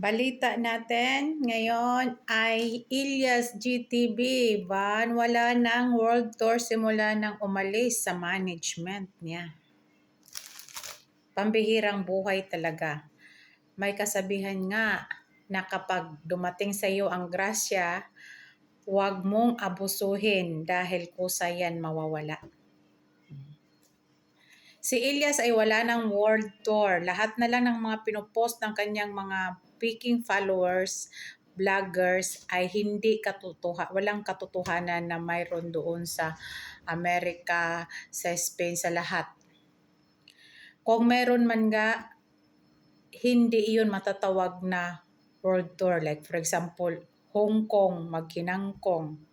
Balita natin ngayon ay Ilyas GTB wala ng world tour simula nang umalis sa management niya. Pambihirang buhay talaga. May kasabihan nga na kapag dumating sa iyo ang grasya, huwag mong abusuhin dahil kusa yan mawawala. Si Ilyas ay wala ng world tour. Lahat na lang ng mga pinupost ng kanyang mga peking followers, vloggers ay hindi walang katotohanan na mayroon doon sa Amerika, sa Spain, sa lahat. Kung meron man nga, hindi iyon matatawag na world tour. Like for example, Hong Kong, magkinangkong.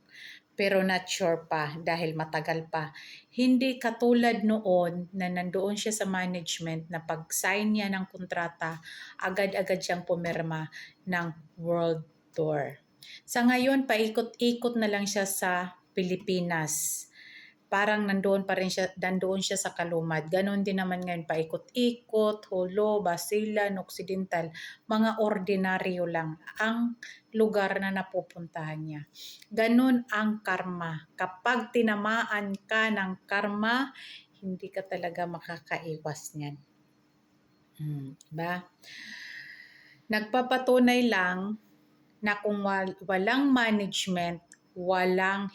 Pero not sure pa dahil matagal pa. Hindi katulad noon na nandoon siya sa management na pag-sign niya ng kontrata, agad-agad siyang pumirma ng world tour. Sa ngayon, paikot-ikot na lang siya sa Pilipinas. Parang nandoon siya sa Kalumad. Ganon din naman ngayon, paikot-ikot, Hulo, Basilan, Occidental, mga ordinaryo lang ang lugar na napupuntahan niya. Ganon ang karma. Kapag tinamaan ka ng karma, hindi ka talaga makakaiwas niyan. Diba? Nagpapatunay lang na kung walang management,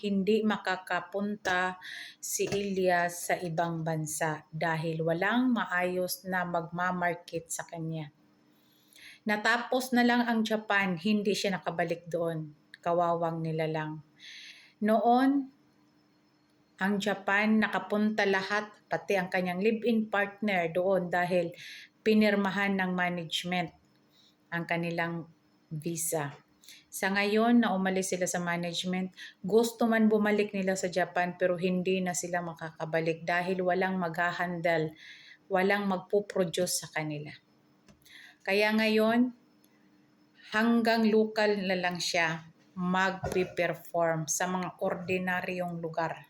hindi makakapunta si Ilyas sa ibang bansa dahil walang maayos na magmamarket sa kanya. Natapos na lang ang Japan, hindi siya nakabalik doon. Kawawang nila lang. Noon, ang Japan nakapunta lahat, pati ang kanyang live-in partner doon dahil pinirmahan ng management ang kanilang visa. Sa ngayon na umalis sila sa management, gusto man bumalik nila sa Japan pero hindi na sila makakabalik dahil walang mag-handle, walang magpo-produce sa kanila. Kaya ngayon, hanggang local na lang siya mag-perform sa mga ordinaryong lugar.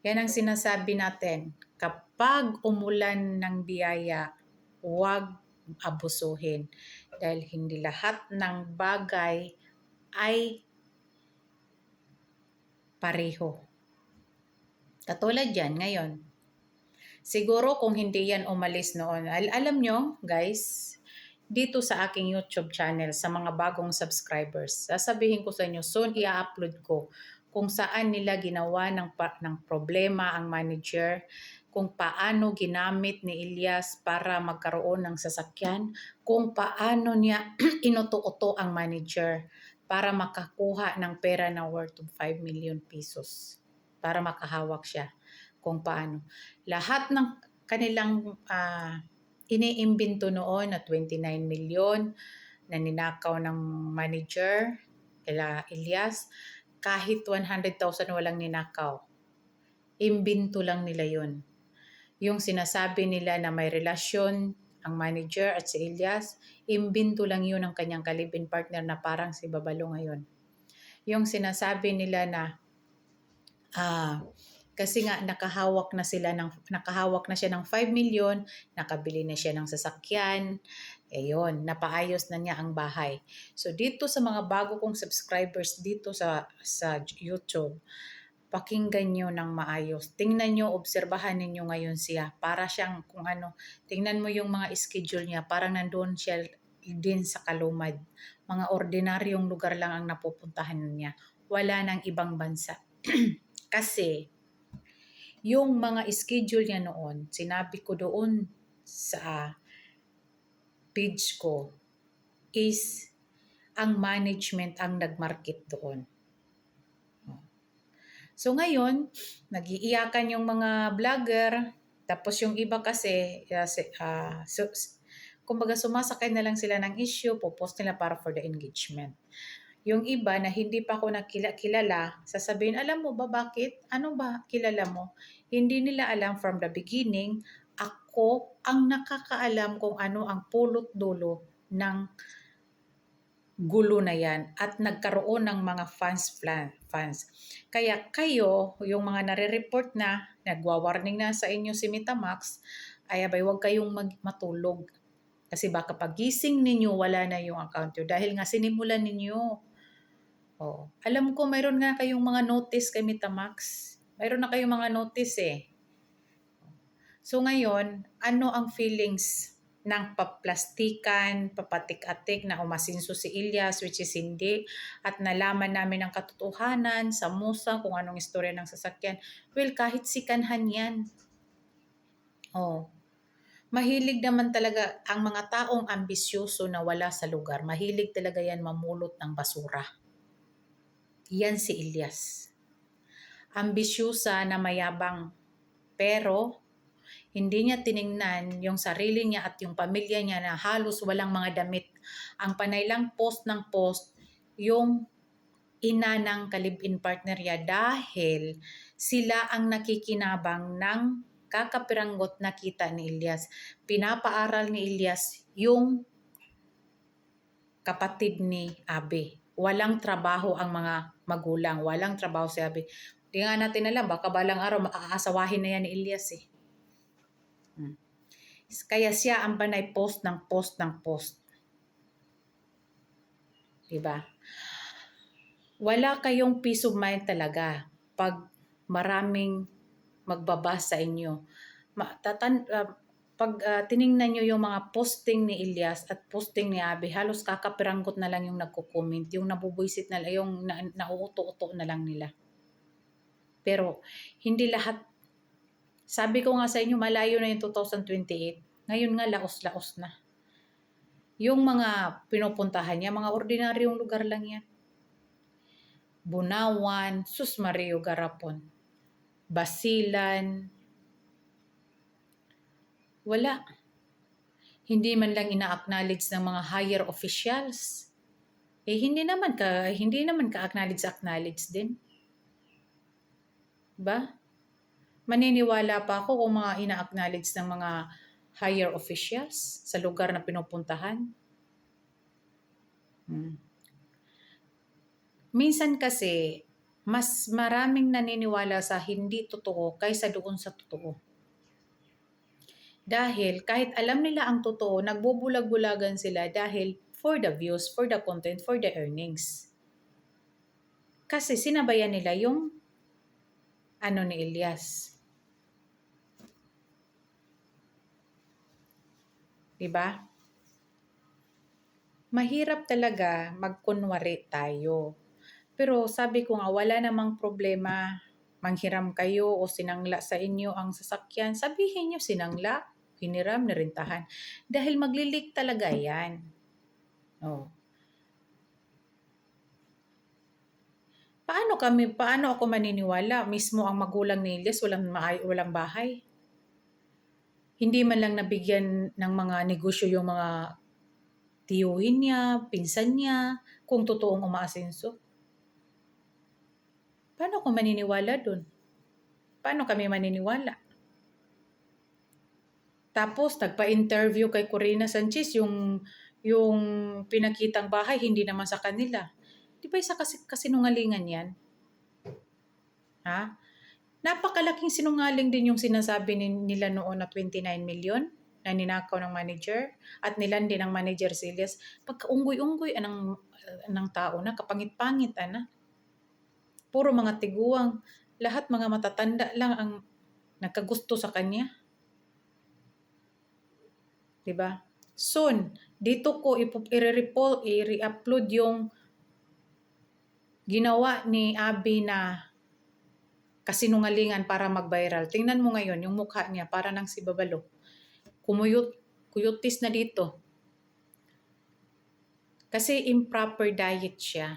Yan ang sinasabi natin, kapag umulan ng biyaya, huwag abusuhin dahil hindi lahat ng bagay ay pareho. Katulad yan ngayon. Siguro kung hindi yan umalis noon, alam nyo guys, dito sa aking YouTube channel, sa mga bagong subscribers, sasabihin ko sa inyo, soon i-upload ko kung saan nila ginawa ng problema ang manager, kung paano ginamit ni Ilyas para magkaroon ng sasakyan, kung paano niya inuto-uto ang manager para makakuha ng pera na worth of 5 million pesos para makahawak siya, kung paano. Lahat ng kanilang iniimbento noon na 29 million na ninakaw ng manager, Ilyas, kahit 100,000 walang ninakaw. Imbento lang nila yun. Yung sinasabi nila na may relasyon ang manager at si Ilyas, imbento lang yun ng kanyang kalibin partner na parang si Babalo ngayon. Yung sinasabi nila na kasi nga nakahawak na siya ng 5 million, nakabili na siya ng sasakyan, napaayos na niya ang bahay. So dito sa mga bago kong subscribers dito sa YouTube, pakinggan nyo ng maayos. Tingnan nyo, obserbahan ninyo ngayon siya. Para siyang kung ano, tingnan mo yung mga schedule niya, parang nandoon siya din sa Kalumad. Mga ordinaryong lugar lang ang napupuntahan niya. Wala nang ibang bansa. Kasi, yung mga schedule niya noon, sinabi ko doon sa page ko, is ang management ang nagmarket doon. So ngayon, nag-iiyakan yung mga vlogger, tapos yung iba kasi, kumbaga sumasakay na lang sila ng issue, popost nila para for the engagement. Yung iba na hindi pa ako kilala, sasabihin, alam mo ba bakit? Ano ba kilala mo? Hindi nila alam from the beginning, ako ang nakakaalam kung ano ang pulot dulo ng gulo na yan at nagkaroon ng mga fans. Kaya kayo, yung mga nare-report na, nagwa-warning na sa inyo si Metamax, ay abay, huwag kayong matulog. Kasi baka pagising ninyo, wala na yung account nyo. Dahil nga sinimulan ninyo. Oh. Alam ko, mayroon nga kayong mga notice kay Metamax. Mayroon na kayong mga notice eh. So ngayon, ano ang feelings ng paplastikan, papatik-atik na umasinso si Ilyas, which is hindi, at nalaman namin ang katotohanan sa Musa kung anong istorya ng sasakyan. Well, kahit sikanhan yan. Oh. Mahilig naman talaga ang mga taong ambisyoso na wala sa lugar. Mahilig talaga yan mamulot ng basura. Yan si Ilyas. Ambisyosa na mayabang. Pero hindi niya tiningnan yung sarili niya at yung pamilya niya na halos walang mga damit. Ang panay lang post ng post yung ina ng kalibin partner niya dahil sila ang nakikinabang ng kakapiranggot na kita ni Ilyas. Pinapaaral ni Ilyas yung kapatid ni Abi. Walang trabaho ang mga magulang. Walang trabaho si Abi. Di nga natin alam, baka balang araw maaasawahin na yan ni Ilyas eh. Kaya siya ang panay post ng post ng post. Diba? Wala kayong peace of mind talaga pag maraming magbabasa sa inyo. Pag tiningnan nyo yung mga posting ni Ilyas at posting ni Abi, halos kakapiranggot na lang yung nagko-comment, yung nabubuisit na lang, yung nauuto-uto na lang nila. Pero hindi lahat. Sabi ko nga sa inyo, malayo na yung 2028. Ngayon nga, laos-laos na. Yung mga pinupuntahan niya, mga ordinaryong lugar lang yan. Bunawan, Sus Mario Garapon, Basilan, wala. Hindi man lang ina-acknowledge ng mga higher officials. Eh hindi naman ka-acknowledge din. Ba? Maniniwala pa ako kung mga ina-acknowledge ng mga higher officials sa lugar na pinupuntahan. Minsan kasi, mas maraming naniniwala sa hindi totoo kaysa doon sa totoo. Dahil kahit alam nila ang totoo, nagbubulag-bulagan sila dahil for the views, for the content, for the earnings. Kasi sinabayan nila yung ni Ilyas. Diba? Mahirap talaga magkunwari tayo. Pero sabi ko nga, wala namang problema. Manghiram kayo o sinangla sa inyo ang sasakyan. Sabihin nyo sinangla, hiniram, nirintahan. Dahil maglilik talaga yan. Oh. Paano ako maniniwala? Mismo ang magulang ni Ilyas walang bahay. Hindi man lang nabigyan ng mga negosyo yung mga tiyuhin niya, pinsan niya, kung totoong umaasenso. Paano ako maniniwala dun? Paano kami maniniwala? Tapos, nagpa-interview kay Corina Sanchez, yung pinakitang bahay, hindi naman sa kanila. Di ba isa kasinungalingan yan? Ha? Napakalaking sinungaling din yung sinasabi nila noon na 29 million na ninakaw ng manager at nilandi ng manager si Ilyas. Pagkaunggoy-unggoy ng tao na, kapangit-pangit na. Puro mga tiguang, lahat mga matatanda lang ang nagkagusto sa kanya. Diba? Soon, dito ko i-re-upload yung ginawa ni Abi na kasinungalingan para mag-viral. Tingnan mo ngayon, yung mukha niya para nang si Babalo. Kuyutis na dito. Kasi improper diet siya.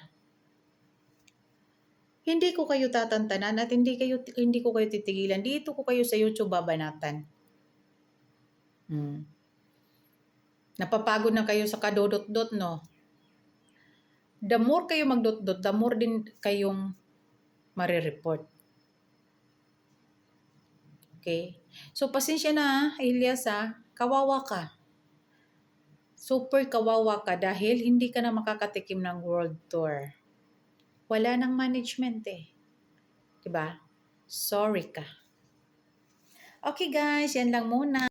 Hindi ko kayo tatantanan at hindi ko kayo titigilan. Dito ko kayo sa YouTube babanatan. Napapagod na kayo sa kadodot-dot, no? The more kayo magdot-dot, the more din kayong marireport. Okay? So, pasensya na, Ilyas, kawawa ka. Super kawawa ka dahil hindi ka na makakatikim ng world tour. Wala nang management eh. Diba? Sorry ka. Okay guys, yan lang muna.